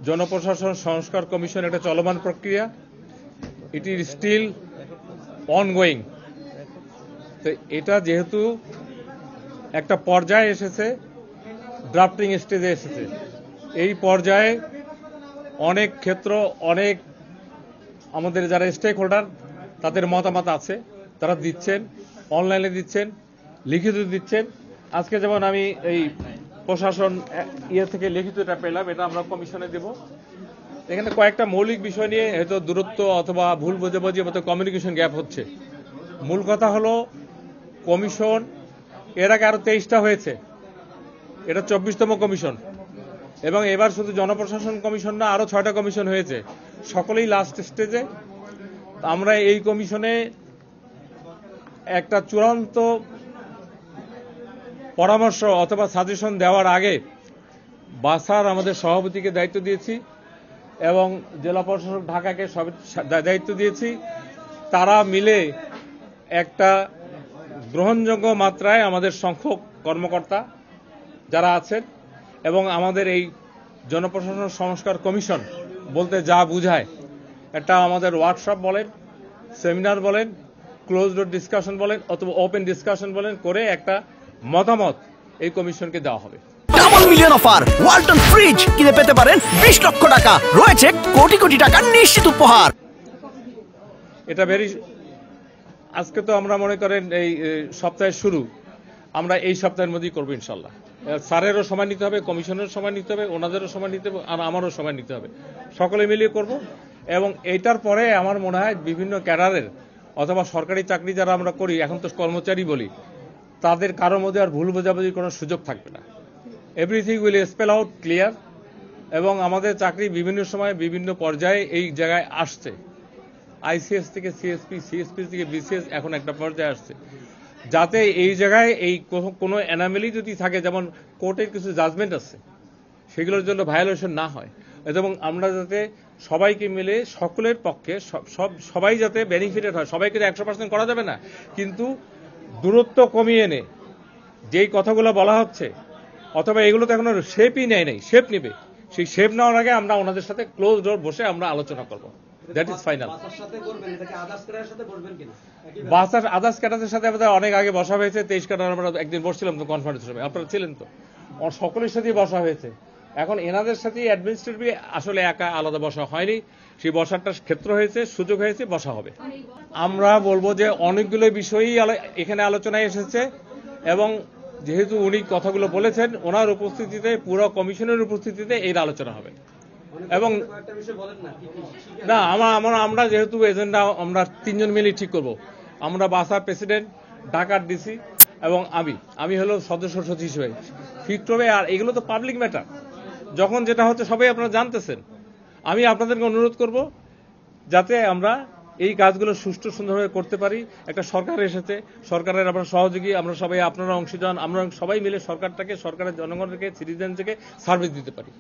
জনপ্রশাসন সংস্কার কমিশন একটা চলমান প্রক্রিয়া, ইট ইজ স্টিল অনগোয়িং। তো এটা যেহেতু একটা পর্যায়ে এসেছে, ড্রাফটিং স্টেজে এসেছে, এই পর্যায়ে অনেক ক্ষেত্র, অনেক আমাদের যারা স্টেক হোল্ডার তাদের মতামত আছে, তারা দিচ্ছেন, অনলাইনে দিচ্ছেন, লিখিত দিচ্ছেন। আজকে যেমন আমি এই প্রশাসন থেকে লিখিতটা পেলাম, এটা আমরা কমিশনে দেব। এখানে কয়েকটা মৌলিক বিষয় নিয়ে হয়তো দূরত্ব অথবা ভুল বোঝাবুঝি মতো কমিউনিকেশন গ্যাপ হচ্ছে। মূল কথা হলো কমিশন এর আগে আরো 23টা হয়েছে, এটা 24তম কমিশন, এবং এবার শুধু জনপ্রশাসন কমিশন না, আরো 6টা কমিশন হয়েছে, সকলেই লাস্ট স্টেজে। আমরা এই কমিশনে একটা চূড়ান্ত পরামর্শ অথবা সাজেশন দেওয়ার আগে বাসার আমাদের সভাপতিকে দায়িত্ব দিয়েছি এবং জেলা প্রশাসক ঢাকাকে দায়িত্ব দিয়েছি। তারা মিলে একটা গ্রহণযোগ্য মাত্রায় আমাদের সংখ্যক কর্মকর্তা যারা আছেন এবং আমাদের এই জনপ্রশাসন সংস্কার কমিশন বলতে যা বুঝায়, একটা আমাদের ওয়ার্কশপ বলেন, সেমিনার বলেন, ক্লোজ ডোর ডিসকাশন বলেন অথবা ওপেন ডিসকাশন বলেন, করে একটা মতামত এই কমিশনকে দেওয়া হবে। Double million offer, Walton fridge কিনে পেতে পারেন 20 লক্ষ টাকা, রয়েছে কোটি কোটি টাকার নিশ্চিত উপহার। এটা আজকে তো আমরা মনে করেন এই সপ্তাহের শুরু, আমরা এই সপ্তাহের মধ্যেই করবো ইনশাল্লাহ। স্যারেরও সময় নিতে হবে, কমিশনেরও সময় নিতে হবে, ওনাদেরও সময় নিতে হবে, আর আমারও সময় নিতে হবে, সকলে মিলিয়ে করব। এবং এইটার পরে আমার মনে হয় বিভিন্ন ক্যাডারের অথবা সরকারি চাকরি যারা আমরা করি, এখন তো কর্মচারী বলি, তাদের কারোর মধ্যে আর ভুল বোঝাবুঝির কোনো সুযোগ থাকবে না। Everything will spell out clear. এবং আমাদের চাকরি বিভিন্ন সময় বিভিন্ন পর্যায়ে এই জায়গায় আসছে, আইসিএস থেকে সিএসপি, সিএসপি থেকে বিসিএস, এখন একটা পর্যায়ে আসছে, যাতে এই জায়গায় এই কোনো অ্যানামেলি যদি থাকে, যেমন কোর্টের কিছু জাজমেন্ট আছে, সেগুলোর জন্য ভায়োলেশন না হয়, এবং আমরা যাতে সবাইকে মিলে সকলের পক্ষে সবাই যাতে বেনিফিটেড হয়। সবাইকে 100% করা যাবে না, কিন্তু দূরত্ব কমিয়ে এনে যেই কথাগুলো বলা হচ্ছে, অথবা এগুলো তো এখনো শেপই নেয় নাই, শেপ নেবে, সেই শেপ নেওয়ার আগে আমরা ওনাদের সাথে ক্লোজ ডোর বসে আমরা আলোচনা করব। That is final. বাসার আদার্স ক্যাডারদের সাথে আমাদের অনেক আগে বসা হয়েছে, 23 ক্যাডার আমরা একদিন বসছিলাম তো কনফারেন্সের সময়, আপনারা ছিলেন তো, সকলের সাথেই বসা হয়েছে। এখন এনাদের সাথে অ্যাডমিনিস্ট্রেটিভ আসলে একা আলাদা বসা হয়নি, সেই বসারটা ক্ষেত্র হয়েছে, সুযোগ হয়েছে, বসা হবে। আমরা বলবো যে অনেকগুলো বিষয়ই এখানে আলোচনায় এসেছে, এবং যেহেতু উনি কথাগুলো বলেছেন, ওনার উপস্থিতিতে, পুরো কমিশনের উপস্থিতিতে এর আলোচনা হবে। এবং না, আমরা যেহেতু এজেন্ডা আমরা 3 জন মিলে ঠিক করব। আমরা বাসার প্রেসিডেন্ট, ঢাকার ডিসি এবং আমি হলো সদস্য সচিব হিসেবে ফিট হবে। আর এগুলো তো পাবলিক ম্যাটার, যখন যেটা হচ্ছে সবাই আপনারা জানতেছেন। আমি আপনাদেরকে অনুরোধ করব যাতে আমরা এই কাজগুলো সুষ্ঠু সুন্দরভাবে করতে পারি। একটা সরকার এসেছে, সরকারের আমরা সহযোগী, আমরা সবাই, আপনারা অংশীদার, আমরা সবাই মিলে সরকারের জনগণকে, সিটিজেনকে সার্ভিস দিতে পারি।